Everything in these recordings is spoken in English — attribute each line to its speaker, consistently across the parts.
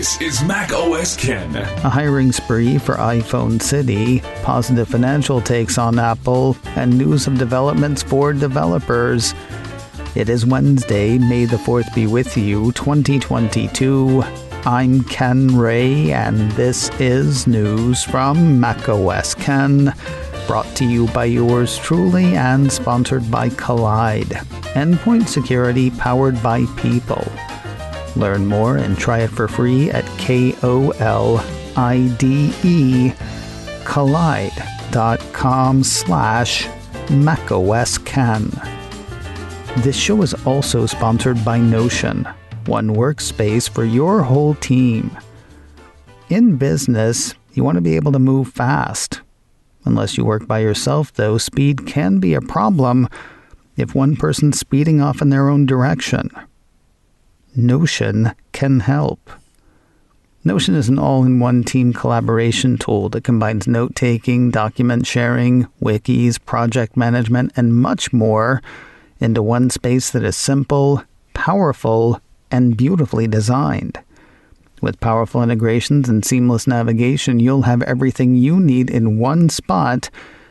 Speaker 1: This is Mac OS Ken.
Speaker 2: A hiring spree for iPhone City, positive financial takes on Apple, and news of developments for developers. It is Wednesday, May the 4th be with you, 2022. I'm Ken Ray, and this is news from Mac OS Ken, brought to you by yours truly and sponsored by Collide, endpoint security powered by people. Learn more and try it for free at KOLIDE, collide.com/macOSCan. This show is also sponsored by Notion, one workspace for your whole team. In business, you want to be able to move fast. Unless you work by yourself, though, speed can be a problem if one person's speeding off in their own direction. Notion can help. Notion is an all-in-one team collaboration tool that combines note-taking, document sharing, wikis, project management, and much more into one space that is simple, powerful, and beautifully designed. With powerful integrations and seamless navigation, you'll have everything you need in one spot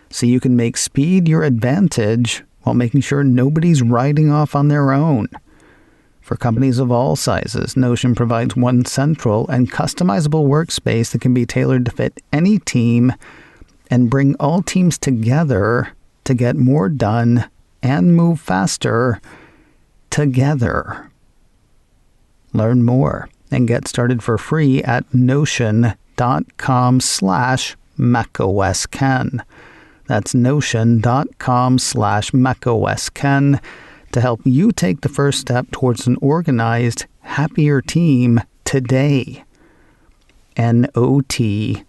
Speaker 2: so you can make speed your advantage while making sure nobody's riding off on their own. For companies of all sizes, Notion provides one central and customizable workspace that can be tailored to fit any team and bring all teams together to get more done and move faster together. Learn more and get started for free at notion.com/macOSCan. That's notion.com/macOSCan to help you take the first step towards an organized, happier team today. NOTION.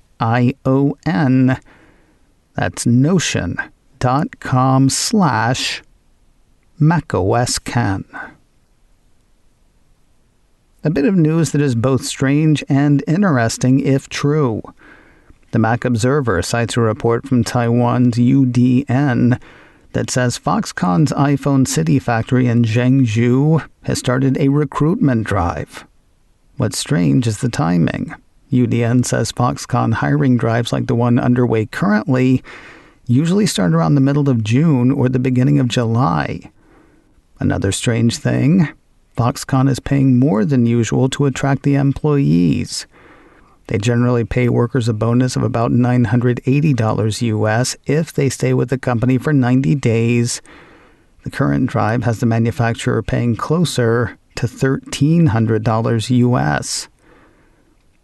Speaker 2: That's notion.com/macOSCan. A bit of news that is both strange and interesting if true. The Mac Observer cites a report from Taiwan's UDN that says Foxconn's iPhone City factory in Zhengzhou has started a recruitment drive. What's strange is the timing. UDN says Foxconn hiring drives like the one underway currently usually start around the middle of June or the beginning of July. Another strange thing, Foxconn is paying more than usual to attract the employees. They generally pay workers a bonus of about $980 US if they stay with the company for 90 days. The current drive has the manufacturer paying closer to $1,300 US.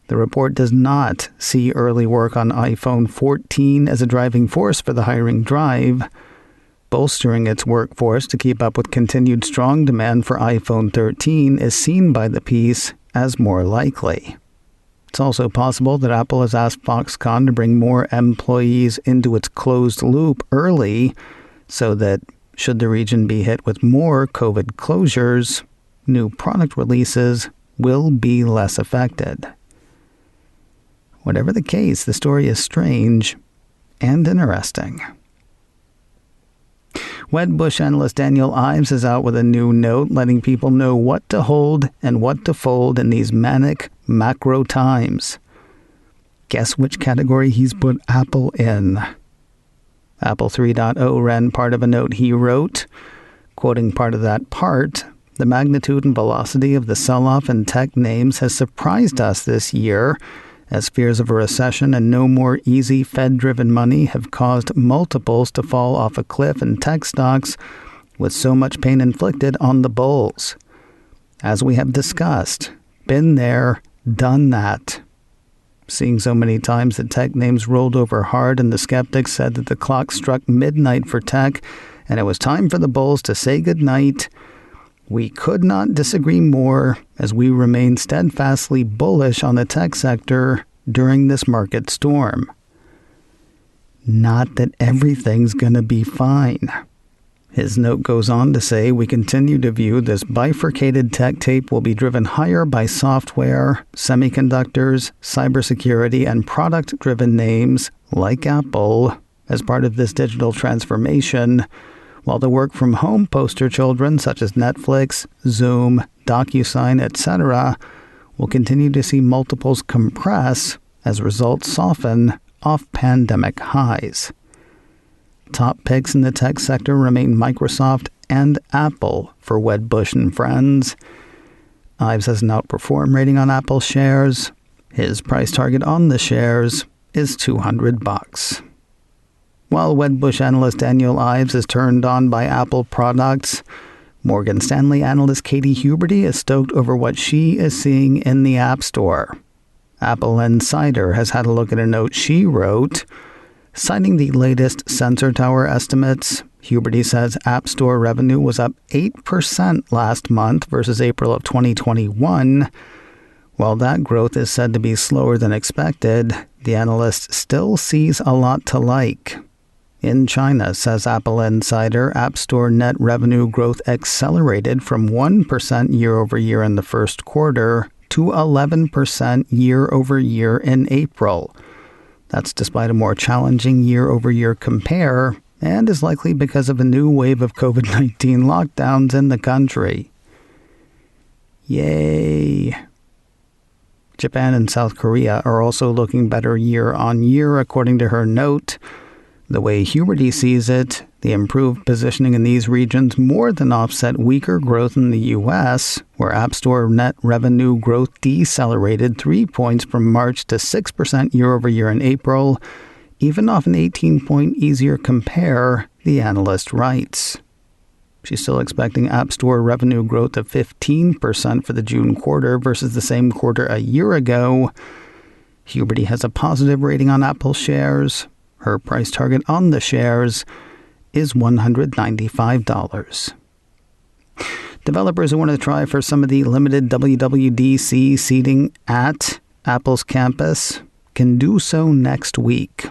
Speaker 2: The report does not see early work on iPhone 14 as a driving force for the hiring drive. Bolstering its workforce to keep up with continued strong demand for iPhone 13 is seen by the piece as more likely. It's also possible that Apple has asked Foxconn to bring more employees into its closed loop early so that, should the region be hit with more COVID closures, new product releases will be less affected. Whatever the case, the story is strange and interesting. Wedbush analyst Daniel Ives is out with a new note letting people know what to hold and what to fold in these manic macro times. Guess which category he's put Apple in. Apple 3.0 ran part of a note he wrote. Quoting part of that part, the magnitude and velocity of the sell-off in tech names has surprised us this year, as fears of a recession and no more easy Fed-driven money have caused multiples to fall off a cliff in tech stocks with so much pain inflicted on the bulls. As we have discussed, been there, done that. Seeing so many times that tech names rolled over hard and the skeptics said that the clock struck midnight for tech and it was time for the bulls to say goodnight, we could not disagree more as we remain steadfastly bullish on the tech sector during this market storm. Not that everything's going to be fine. His note goes on to say we continue to view this bifurcated tech tape will be driven higher by software, semiconductors, cybersecurity, and product-driven names like Apple as part of this digital transformation, while the work-from-home poster children such as Netflix, Zoom, DocuSign, etc. will continue to see multiples compress as results soften off pandemic highs. Top picks in the tech sector remain Microsoft and Apple for Wedbush and Friends. Ives has an outperform rating on Apple shares. His price target on the shares is $200. While Wedbush analyst Daniel Ives is turned on by Apple products, Morgan Stanley analyst Katie Huberty is stoked over what she is seeing in the App Store. Apple Insider has had a look at a note she wrote. Citing the latest Sensor Tower estimates, Huberty says App Store revenue was up 8% last month versus April of 2021. While that growth is said to be slower than expected, the analyst still sees a lot to like. In China, says Apple Insider, App Store net revenue growth accelerated from 1% year-over-year in the first quarter to 11% year-over-year in April. That's despite a more challenging year-over-year compare, and is likely because of a new wave of COVID-19 lockdowns in the country. Yay! Japan and South Korea are also looking better year-on-year, according to her note. The way Huberty sees it, the improved positioning in these regions more than offset weaker growth in the U.S., where App Store net revenue growth decelerated 3 points from March to 6% year-over-year in April, even off an 18-point easier compare, the analyst writes. She's still expecting App Store revenue growth of 15% for the June quarter versus the same quarter a year ago. Huberty has a positive rating on Apple shares. Her price target on the shares is $195. Developers who want to try for some of the limited WWDC seating at Apple's campus can do so next week.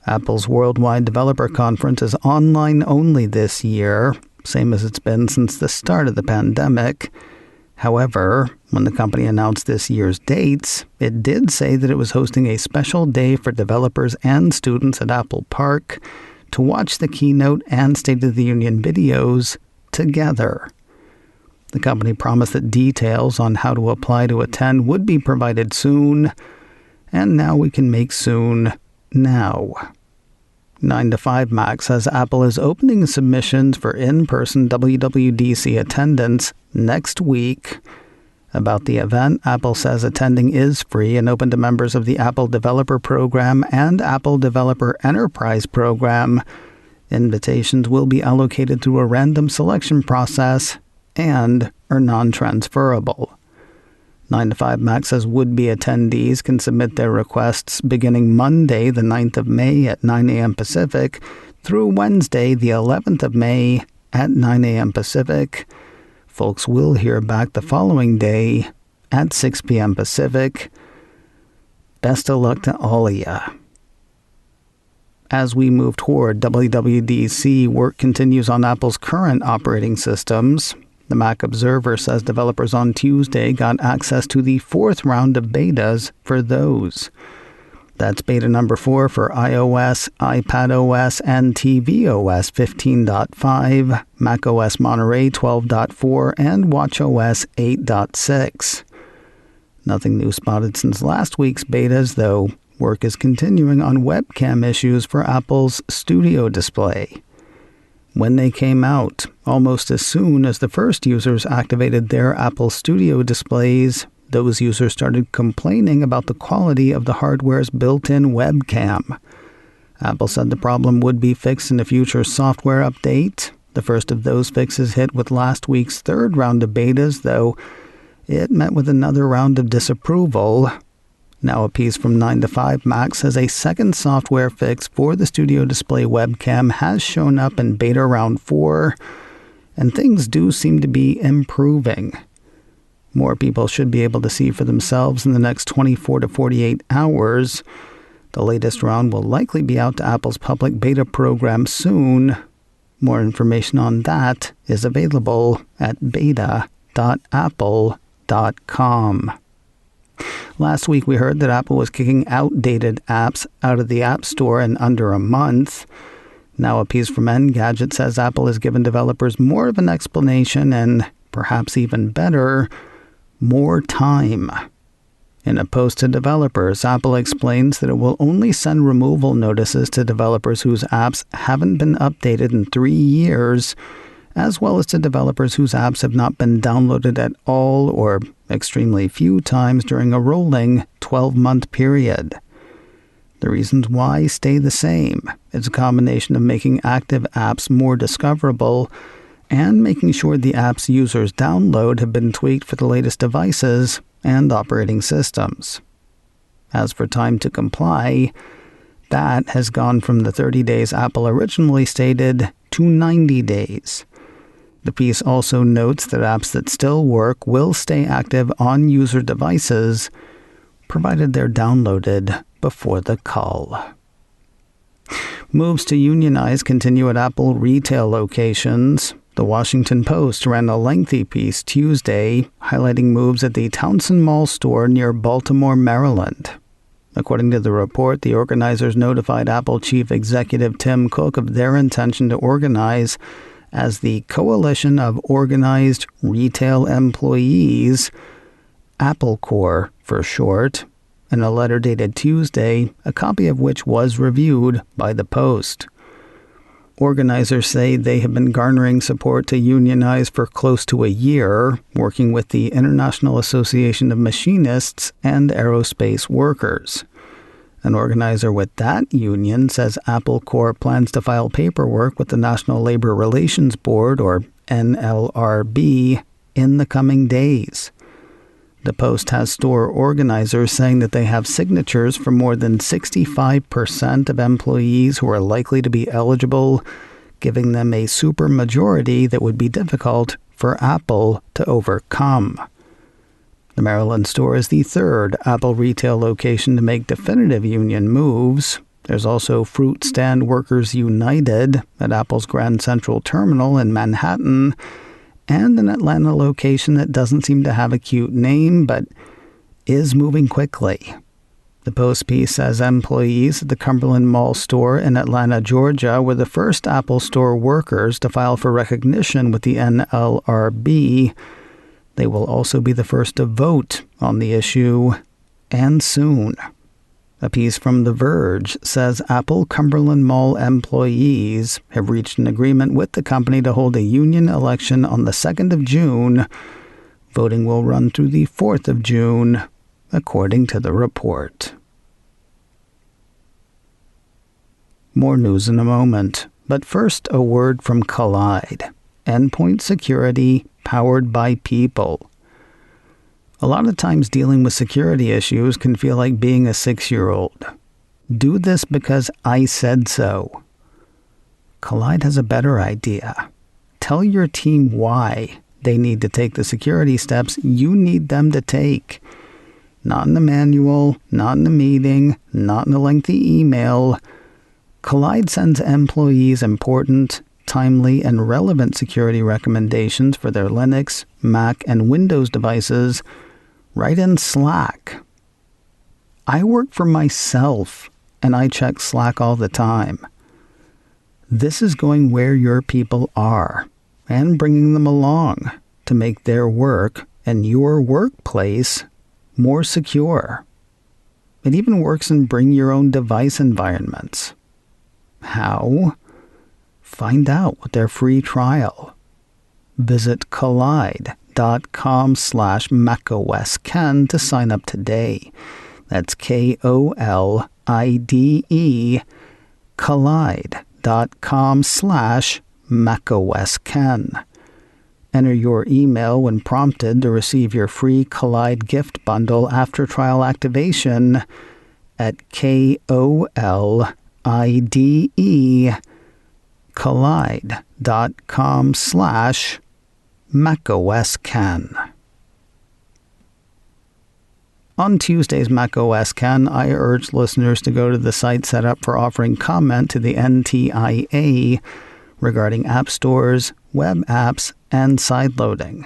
Speaker 2: Apple's Worldwide Developer Conference is online only this year, same as it's been since the start of the pandemic. However, when the company announced this year's dates, it did say that it was hosting a special day for developers and students at Apple Park to watch the keynote and State of the Union videos together. The company promised that details on how to apply to attend would be provided soon, and now we can make soon now. 9to5Mac says Apple is opening submissions for in-person WWDC attendance next week. About the event, Apple says attending is free and open to members of the Apple Developer Program and Apple Developer Enterprise Program. Invitations will be allocated through a random selection process and are non-transferable. 9to5Mac says would-be attendees can submit their requests beginning Monday, the 9th of May at 9 a.m. Pacific through Wednesday, the 11th of May at 9 a.m. Pacific. Folks will hear back the following day at 6 p.m. Pacific. Best of luck to all of ya. As we move toward WWDC, work continues on Apple's current operating systems. The Mac Observer says developers on Tuesday got access to the fourth round of betas for those. That's beta number 4 for iOS, iPadOS, and tvOS 15.5, macOS Monterey 12.4, and watchOS 8.6. Nothing new spotted since last week's betas, though. Work is continuing on webcam issues for Apple's Studio display. When they came out, almost as soon as the first users activated their Apple Studio displays, those users started complaining about the quality of the hardware's built-in webcam. Apple said the problem would be fixed in a future software update. The first of those fixes hit with last week's third round of betas, though it met with another round of disapproval. Now a piece from 9to5Mac says a second software fix for the Studio Display webcam has shown up in beta round 4, and things do seem to be improving. More people should be able to see for themselves in the next 24 to 48 hours. The latest round will likely be out to Apple's public beta program soon. More information on that is available at beta.apple.com. Last week we heard that Apple was kicking outdated apps out of the App Store in under a month. Now a piece from Engadget says Apple has given developers more of an explanation and, perhaps even better, more time. In a post to developers, Apple explains that it will only send removal notices to developers whose apps haven't been updated in 3 years, as well as to developers whose apps have not been downloaded at all or extremely few times during a rolling 12-month period. The reasons why stay the same. It's a combination of making active apps more discoverable and making sure the apps users download have been tweaked for the latest devices and operating systems. As for time to comply, that has gone from the 30 days Apple originally stated to 90 days. The piece also notes that apps that still work will stay active on user devices, provided they're downloaded before the cull. Moves to unionize continue at Apple retail locations. The Washington Post ran a lengthy piece Tuesday highlighting moves at the Trouncing Mall store near Baltimore, Maryland. According to the report, the organizers notified Apple Chief Executive Tim Cook of their intention to organize as the Coalition of Organized Retail Employees, Apple Corps for short, in a letter dated Tuesday, a copy of which was reviewed by the Post. Organizers say they have been garnering support to unionize for close to a year, working with the International Association of Machinists and Aerospace Workers. An organizer with that union says Apple Corps plans to file paperwork with the National Labor Relations Board, or NLRB, in the coming days. The Post has store organizers saying that they have signatures from more than 65% of employees who are likely to be eligible, giving them a supermajority that would be difficult for Apple to overcome. The Maryland store is the third Apple retail location to make definitive union moves. There's also Fruit Stand Workers United at Apple's Grand Central Terminal in Manhattan, and an Atlanta location that doesn't seem to have a cute name, but is moving quickly. The Post piece says employees at the Cumberland Mall store in Atlanta, Georgia, were the first Apple Store workers to file for recognition with the NLRB. They will also be the first to vote on the issue, and soon. A piece from The Verge says Apple Cumberland Mall employees have reached an agreement with the company to hold a union election on the 2nd of June. Voting will run through the 4th of June, according to the report. More news in a moment, but first a word from Collide. Endpoint security powered by people. A lot of times dealing with security issues can feel like being a 6-year-old. Do this because I said so. Collide has a better idea. Tell your team why they need to take the security steps you need them to take. Not in the manual, not in a meeting, not in a lengthy email. Collide sends employees important, timely, and relevant security recommendations for their Linux, Mac, and Windows devices right in Slack. I work for myself, and I check Slack all the time. This is going where your people are and bringing them along to make their work and your workplace more secure. It even works in bring your own device environments. How? Find out with their free trial. Visit collide.com/macOSKen to sign up today. That's KOLIDE, collide.com/macOSKen. Enter your email when prompted to receive your free Collide gift bundle after trial activation at KOLIDE, collide.com/macOSKen. On Tuesday's macOSKen, I urged listeners to go to the site set up for offering comment to the NTIA regarding app stores, web apps, and sideloading.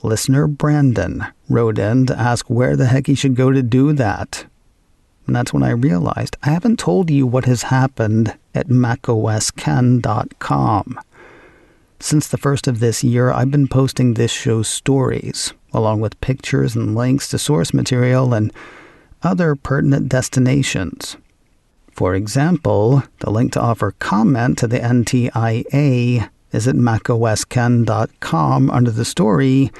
Speaker 2: Listener Brandon wrote in to ask where the heck he should go to do that. And that's when I realized I haven't told you what has happened at macOSKen.com. Since the first of this year, I've been posting this show's stories along with pictures and links to source material and other pertinent destinations. For example, the link to offer comment to the NTIA is at macosken.com under the story,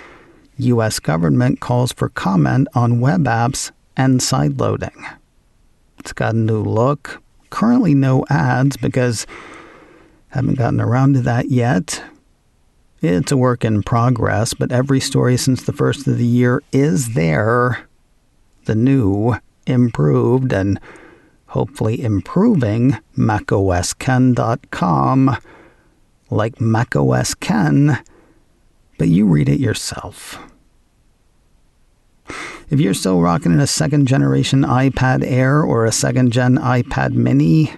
Speaker 2: U.S. government calls for comment on web apps and sideloading. It's got a new look. Currently no ads because haven't gotten around to that yet. It's a work in progress, but every story since the first of the year is there. The new, improved, and hopefully improving macosken.com, like macOS Ken, but you read it yourself. If you're still rocking a second-generation iPad Air or a second-gen iPad Mini,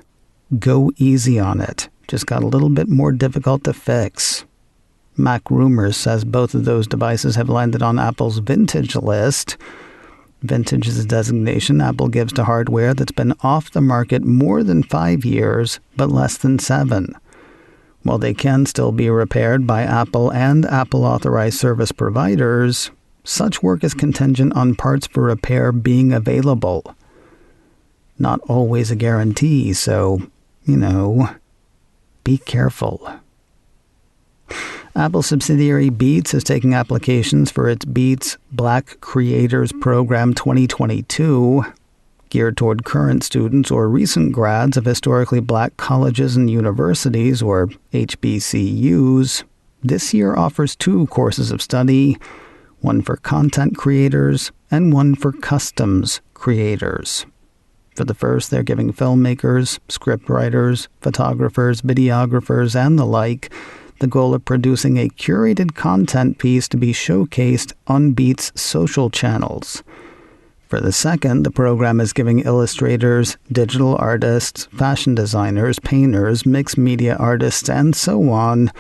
Speaker 2: go easy on it. Just got a little bit more difficult to fix. Mac Rumors says both of those devices have landed on Apple's vintage list. Vintage is a designation Apple gives to hardware that's been off the market more than 5 years, but less than 7. While they can still be repaired by Apple and Apple-authorized service providers, such work is contingent on parts for repair being available. Not always a guarantee, so, be careful. Apple subsidiary Beats is taking applications for its Beats Black Creators Program 2022, geared toward current students or recent grads of historically black colleges and universities, or HBCUs. This year offers 2 courses of study, one for content creators and one for customs creators. For the first, they're giving filmmakers, scriptwriters, photographers, videographers, and the like the goal of producing a curated content piece to be showcased on Beats' social channels. For the second, the program is giving illustrators, digital artists, fashion designers, painters, mixed media artists, and so on,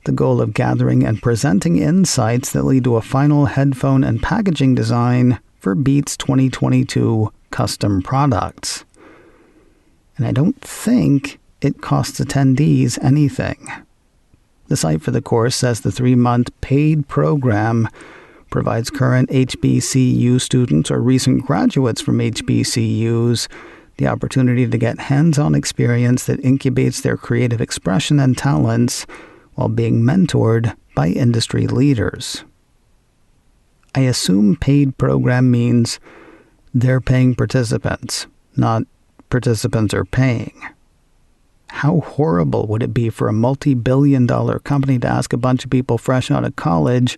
Speaker 2: the goal of gathering and presenting insights that lead to a final headphone and packaging design for Beats 2022 custom products. And I don't think it costs attendees anything. The site for the course says the 3-month paid program provides current HBCU students or recent graduates from HBCUs the opportunity to get hands-on experience that incubates their creative expression and talents while being mentored by industry leaders. I assume paid program means they're paying participants, not participants are paying. How horrible would it be for a multi-billion-dollar company to ask a bunch of people fresh out of college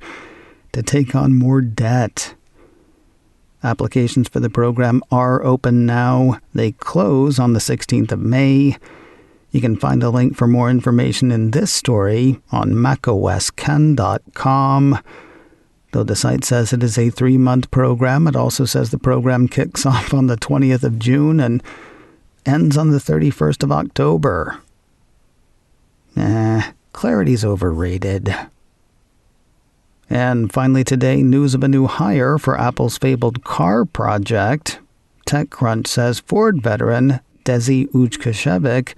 Speaker 2: to take on more debt? Applications for the program are open now. They close on the 16th of May. You can find a link for more information in this story on macosken.com. Though the site says it is a 3-month program, it also says the program kicks off on the 20th of June and ends on the 31st of October. Clarity's overrated. And finally today, news of a new hire for Apple's fabled car project. TechCrunch says Ford veteran Desi Ujkashevic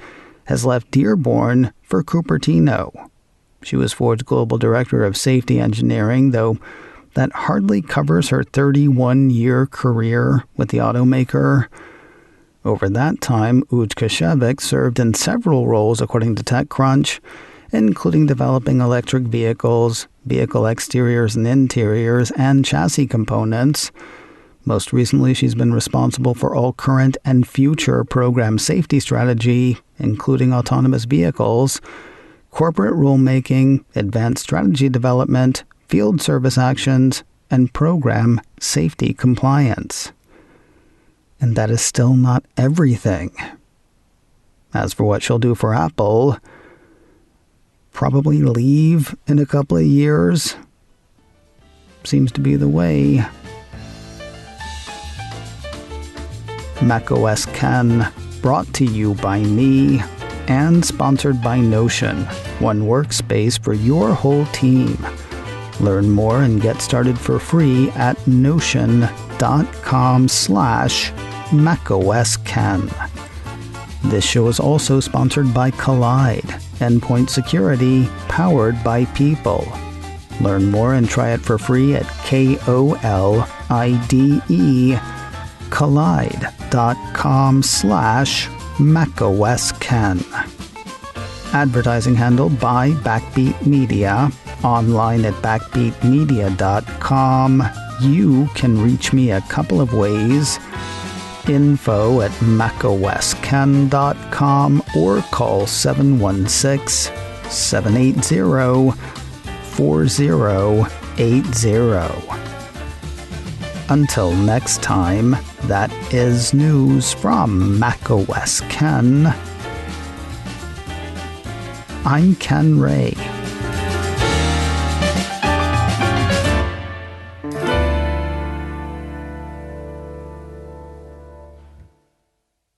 Speaker 2: has left Dearborn for Cupertino. She was Ford's global director of safety engineering, though that hardly covers her 31-year career with the automaker. Over that time, Ujkashevic served in several roles, according to TechCrunch, including developing electric vehicles, vehicle exteriors and interiors, and chassis components. Most recently, she's been responsible for all current and future program safety strategy, including autonomous vehicles, corporate rulemaking, advanced strategy development, field service actions, and program safety compliance. And that is still not everything. As for what she'll do for Apple, probably leave in a couple of years. Seems to be the way. macOS Ken, brought to you by me and sponsored by Notion, one workspace for your whole team. Learn more and get started for free at notion.com/macOSKen. This show is also sponsored by Collide, endpoint security powered by people. Learn more and try it for free at KOLIDE collide.com/macOSKen. Advertising handled by Backbeat Media. Online at backbeatmedia.com. You can reach me a couple of ways. Info at macosken.com or call 716-780-4080. Until next time, that is news from macOS Ken. I'm Ken Ray.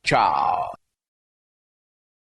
Speaker 3: Ciao.